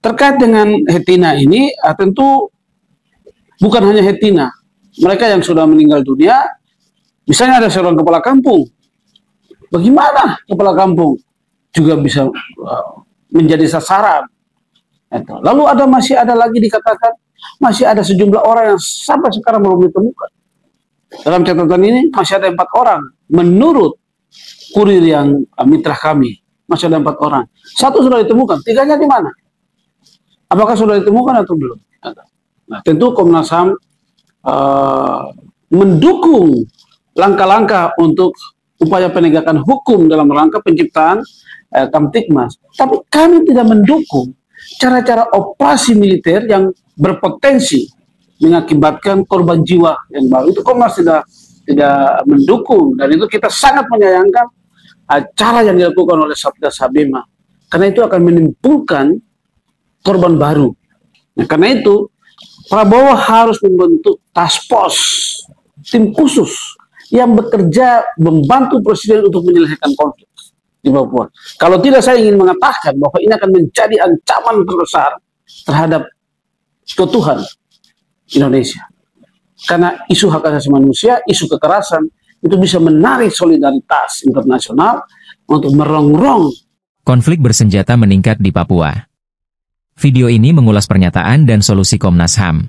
Terkait dengan Hetina ini, tentu bukan hanya Hetina. Mereka yang sudah meninggal dunia, misalnya ada seorang kepala kampung. Bagaimana kepala kampung juga bisa menjadi sasaran? Lalu masih ada lagi dikatakan, masih ada sejumlah orang yang sampai sekarang belum ditemukan. Dalam catatan ini masih ada 4 orang. Menurut kurir yang mitra kami, masih ada 4 orang. 1 sudah ditemukan, 3-nya di mana? Apakah sudah ditemukan atau belum? Nah, tentu Komnas HAM mendukung langkah-langkah untuk upaya penegakan hukum dalam rangka penciptaan Kamtibmas. Tapi kami tidak mendukung cara-cara operasi militer yang berpotensi mengakibatkan korban jiwa yang baru. Itu Komnas tidak mendukung, dan itu kita sangat menyayangkan cara yang dilakukan oleh Satgas Habima, karena itu akan menimbulkan korban baru. Nah, karena itu Prabowo harus membentuk task force, tim khusus yang bekerja membantu Presiden untuk menyelesaikan konflik di Papua. Kalau tidak, saya ingin mengatakan bahwa ini akan menjadi ancaman terbesar terhadap keutuhan Indonesia. Karena isu hak asasi manusia, isu kekerasan, itu bisa menarik solidaritas internasional untuk merongrong. Konflik bersenjata meningkat di Papua. Video ini mengulas pernyataan dan solusi Komnas HAM.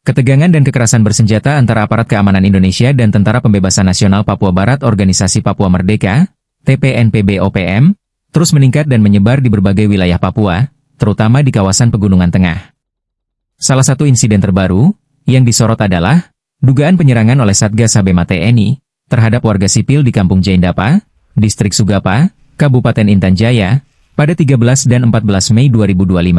Ketegangan dan kekerasan bersenjata antara aparat keamanan Indonesia dan Tentara Pembebasan Nasional Papua Barat Organisasi Papua Merdeka, TPNPB-OPM, terus meningkat dan menyebar di berbagai wilayah Papua, terutama di kawasan Pegunungan Tengah. Salah satu insiden terbaru yang disorot adalah dugaan penyerangan oleh Satgas Habima TNI terhadap warga sipil di Kampung Jaindapa, Distrik Sugapa, Kabupaten Intan Jaya, pada 13 dan 14 Mei 2025.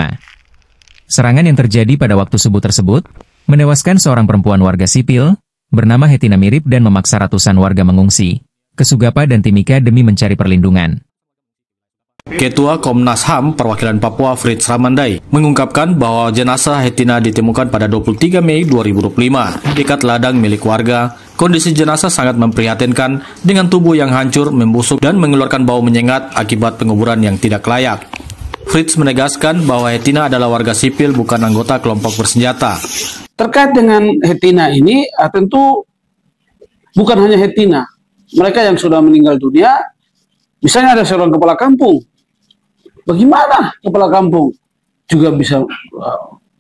Serangan yang terjadi pada waktu subuh tersebut menewaskan seorang perempuan warga sipil bernama Hetina Mirip dan memaksa ratusan warga mengungsi ke Sugapa dan Timika demi mencari perlindungan. Ketua Komnas HAM Perwakilan Papua Fritz Ramandai mengungkapkan bahwa jenazah Hetina ditemukan pada 23 Mei 2025 di dekat ladang milik warga. Kondisi jenazah sangat memprihatinkan dengan tubuh yang hancur, membusuk, dan mengeluarkan bau menyengat akibat penguburan yang tidak layak. Fritz menegaskan bahwa Hetina adalah warga sipil, bukan anggota kelompok bersenjata. Terkait dengan Hetina ini, tentu bukan hanya Hetina. Mereka yang sudah meninggal dunia, misalnya ada seorang kepala kampung. Bagaimana kepala kampung juga bisa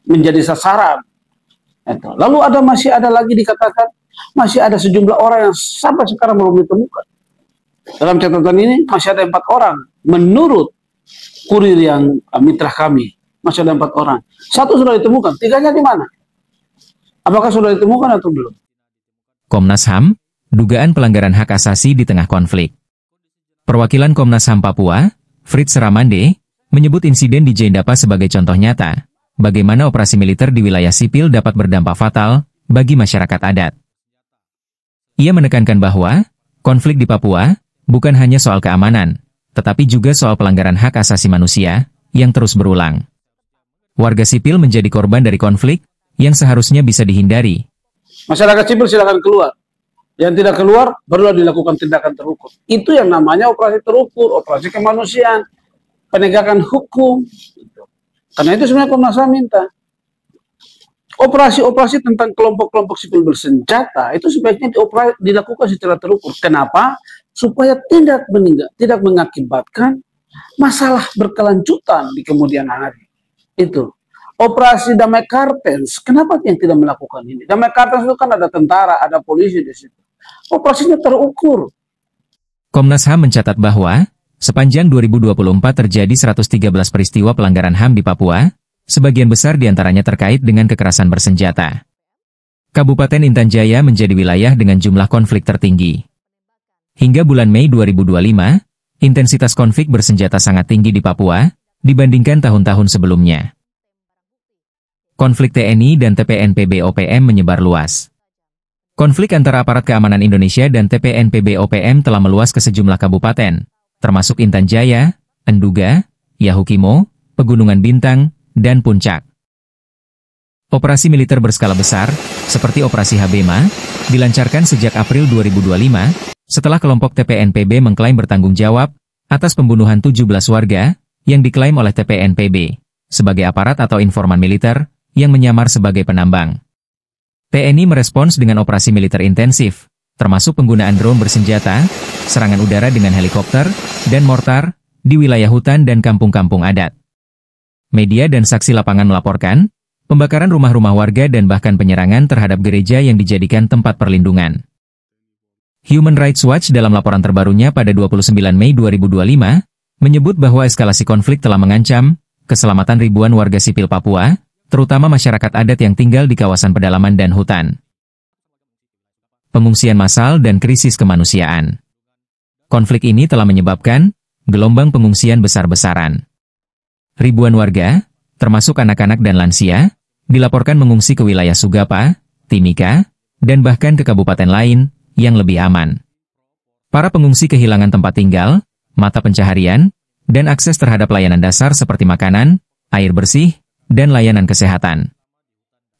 menjadi sasaran? Lalu masih ada lagi dikatakan, masih ada sejumlah orang yang sampai sekarang belum ditemukan. Dalam catatan ini masih ada 4 orang. Menurut kurir yang mitra kami, masih ada 4 orang. 1 sudah ditemukan, 3-nya di mana? Apakah sudah ditemukan atau belum? Komnas HAM, dugaan pelanggaran hak asasi di tengah konflik. Perwakilan Komnas HAM Papua, Fritz Ramandai, menyebut insiden di Jaindapa sebagai contoh nyata bagaimana operasi militer di wilayah sipil dapat berdampak fatal bagi masyarakat adat. Ia menekankan bahwa konflik di Papua bukan hanya soal keamanan, tetapi juga soal pelanggaran hak asasi manusia yang terus berulang. Warga sipil menjadi korban dari konflik yang seharusnya bisa dihindari. Masyarakat sipil silakan keluar. Yang tidak keluar, barulah dilakukan tindakan terukur. Itu yang namanya operasi terukur, operasi kemanusiaan, penegakan hukum. Karena itu sebenarnya Komnas HAM minta. Operasi-operasi tentang kelompok-kelompok sipil bersenjata, itu sebaiknya dilakukan secara terukur. Kenapa? Supaya tidak mengakibatkan masalah berkelanjutan di kemudian hari. Itu. Operasi Damai Kartens, kenapa yang tidak melakukan ini? Damai Kartens itu kan ada tentara, ada polisi di situ. Operasinya terukur. Komnas HAM mencatat bahwa sepanjang 2024 terjadi 113 peristiwa pelanggaran HAM di Papua, sebagian besar diantaranya terkait dengan kekerasan bersenjata. Kabupaten Intan Jaya menjadi wilayah dengan jumlah konflik tertinggi. Hingga bulan Mei 2025, intensitas konflik bersenjata sangat tinggi di Papua dibandingkan tahun-tahun sebelumnya. Konflik TNI dan TPNPB-OPM menyebar luas. Konflik antara aparat keamanan Indonesia dan TPNPB-OPM telah meluas ke sejumlah kabupaten, termasuk Intan Jaya, Enduga, Yahukimo, Pegunungan Bintang, dan Puncak. Operasi militer berskala besar, seperti Operasi Habema, dilancarkan sejak April 2025, setelah kelompok TPNPB mengklaim bertanggung jawab atas pembunuhan 17 warga yang diklaim oleh TPNPB sebagai aparat atau informan militer yang menyamar sebagai penambang. TNI merespons dengan operasi militer intensif, termasuk penggunaan drone bersenjata, serangan udara dengan helikopter, dan mortar di wilayah hutan dan kampung-kampung adat. Media dan saksi lapangan melaporkan pembakaran rumah-rumah warga dan bahkan penyerangan terhadap gereja yang dijadikan tempat perlindungan. Human Rights Watch dalam laporan terbarunya pada 29 Mei 2025, menyebut bahwa eskalasi konflik telah mengancam keselamatan ribuan warga sipil Papua, terutama masyarakat adat yang tinggal di kawasan pedalaman dan hutan. Pengungsian massal dan krisis kemanusiaan. Konflik ini telah menyebabkan gelombang pengungsian besar-besaran. Ribuan warga, termasuk anak-anak dan lansia, dilaporkan mengungsi ke wilayah Sugapa, Timika, dan bahkan ke kabupaten lain yang lebih aman. Para pengungsi kehilangan tempat tinggal, mata pencaharian, dan akses terhadap layanan dasar seperti makanan, air bersih, dan layanan kesehatan.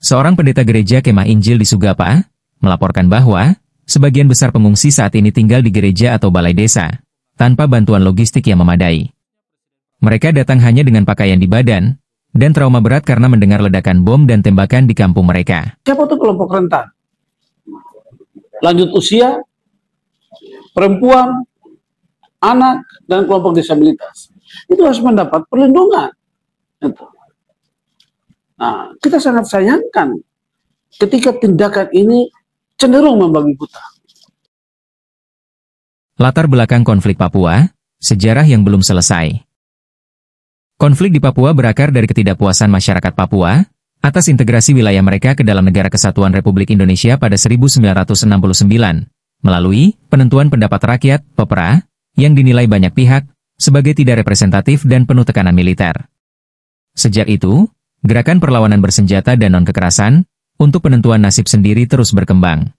Seorang pendeta gereja Kemah Injil di Sugapa melaporkan bahwa sebagian besar pengungsi saat ini tinggal di gereja atau balai desa, tanpa bantuan logistik yang memadai. Mereka datang hanya dengan pakaian di badan, dan trauma berat karena mendengar ledakan bom dan tembakan di kampung mereka. Siapa tuh kelompok rentan? Lanjut usia, perempuan, anak, dan kelompok disabilitas. Itu harus mendapat perlindungan. Nah, kita sangat sayangkan ketika tindakan ini cenderung membabi buta. Latar belakang konflik Papua, sejarah yang belum selesai. Konflik di Papua berakar dari ketidakpuasan masyarakat Papua atas integrasi wilayah mereka ke dalam Negara Kesatuan Republik Indonesia pada 1969, melalui penentuan pendapat rakyat (PEPRA) yang dinilai banyak pihak sebagai tidak representatif dan penuh tekanan militer. Sejak itu, gerakan perlawanan bersenjata dan non-kekerasan untuk penentuan nasib sendiri terus berkembang.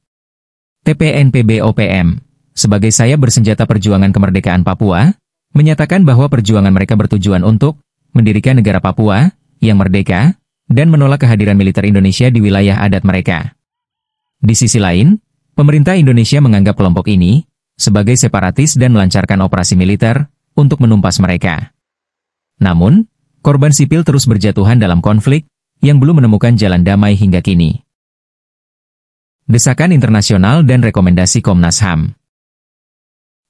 TPNPB-OPM, sebagai sayap bersenjata perjuangan kemerdekaan Papua, menyatakan bahwa perjuangan mereka bertujuan untuk mendirikan negara Papua yang merdeka dan menolak kehadiran militer Indonesia di wilayah adat mereka. Di sisi lain, pemerintah Indonesia menganggap kelompok ini sebagai separatis dan melancarkan operasi militer untuk menumpas mereka. Namun, korban sipil terus berjatuhan dalam konflik yang belum menemukan jalan damai hingga kini. Desakan internasional dan rekomendasi Komnas HAM.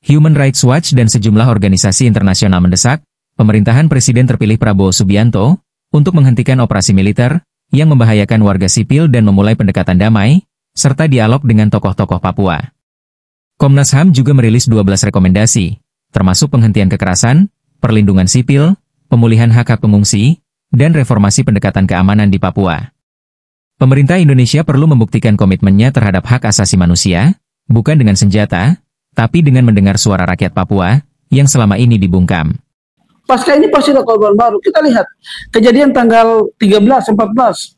Human Rights Watch dan sejumlah organisasi internasional mendesak pemerintahan Presiden terpilih Prabowo Subianto untuk menghentikan operasi militer yang membahayakan warga sipil dan memulai pendekatan damai, serta dialog dengan tokoh-tokoh Papua. Komnas HAM juga merilis 12 rekomendasi, termasuk penghentian kekerasan, perlindungan sipil, pemulihan hak-hak pengungsi, dan reformasi pendekatan keamanan di Papua. Pemerintah Indonesia perlu membuktikan komitmennya terhadap hak asasi manusia, bukan dengan senjata, tapi dengan mendengar suara rakyat Papua yang selama ini dibungkam. Pasca ini pasti ada korban baru. Kita lihat kejadian tanggal 13, 14,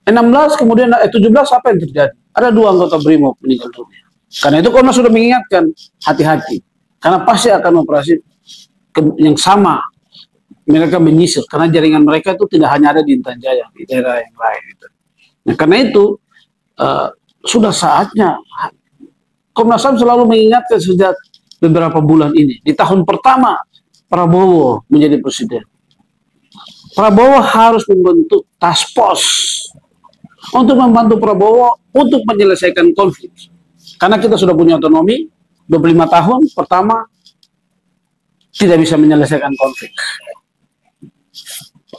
16, kemudian 17 apa yang terjadi? Ada 2 anggota BRIMOB meninggal dunia. Karena itu Komnas sudah mengingatkan hati-hati. Karena pasti akan operasi yang sama. Mereka menyisir karena jaringan mereka itu tidak hanya ada di Intan Jaya, di daerah yang lain. Nah, karena itu sudah saatnya Komnas HAM selalu mengingatkan sejak beberapa bulan ini. Di tahun pertama Prabowo menjadi presiden, Prabowo harus membentuk task force untuk membantu Prabowo untuk menyelesaikan konflik. Karena kita sudah punya otonomi 25 tahun pertama tidak bisa menyelesaikan konflik.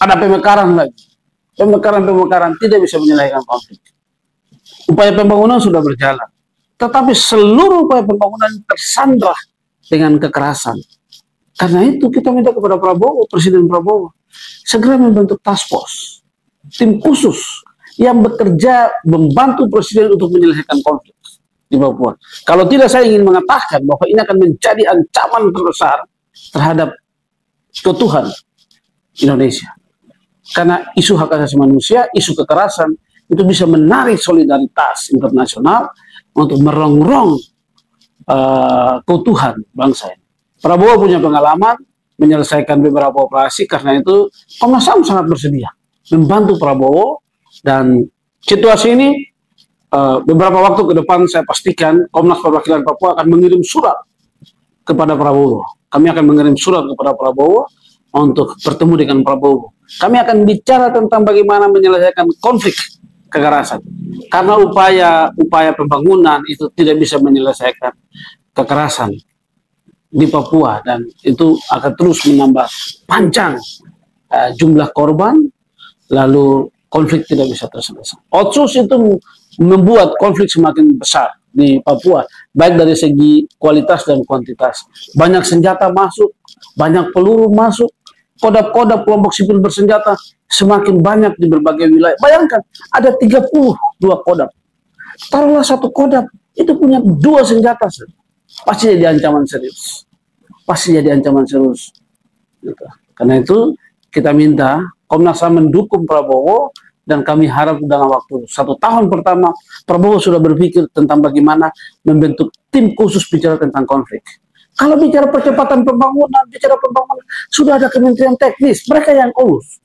Ada pemekaran lagi. Pemekaran tidak bisa menyelesaikan konflik. Upaya pembangunan sudah berjalan. Tetapi seluruh upaya pembangunan tersandra dengan kekerasan. Karena itu kita minta kepada Prabowo, Presiden Prabowo, segera membentuk task force, tim khusus yang bekerja membantu Presiden untuk menyelesaikan konflik di Papua. Kalau tidak, saya ingin mengatakan bahwa ini akan menjadi ancaman terbesar terhadap keutuhan Indonesia. Karena isu hak asasi manusia, isu kekerasan, itu bisa menarik solidaritas internasional untuk merongrong keutuhan bangsa ini. Prabowo punya pengalaman menyelesaikan beberapa operasi, karena itu Komnas HAM sangat bersedia membantu Prabowo Dan situasi ini beberapa waktu ke depan saya pastikan Komnas Perwakilan Papua akan mengirim surat kepada Prabowo. Kami akan mengirim surat kepada Prabowo untuk bertemu dengan Prabowo. Kami akan bicara tentang bagaimana menyelesaikan konflik kekerasan. Karena upaya pembangunan itu tidak bisa menyelesaikan kekerasan di Papua, dan itu akan terus menambah panjang jumlah korban, lalu konflik tidak bisa terselesai. Otsus itu membuat konflik semakin besar di Papua, baik dari segi kualitas dan kuantitas. Banyak senjata masuk, banyak peluru masuk, kodap-kodap kelompok sipil bersenjata semakin banyak di berbagai wilayah. Bayangkan, ada 32 kodap. Taruhlah satu kodap, itu punya 2 senjata. Pasti jadi ancaman serius. Pasti jadi ancaman serius. Gitu. Karena itu, kita minta Komnas HAM mendukung Prabowo, dan kami harap dalam waktu 1 tahun pertama, Prabowo sudah berpikir tentang bagaimana membentuk tim khusus bicara tentang konflik. Kalau bicara percepatan pembangunan, sudah ada kementerian teknis, mereka yang urus.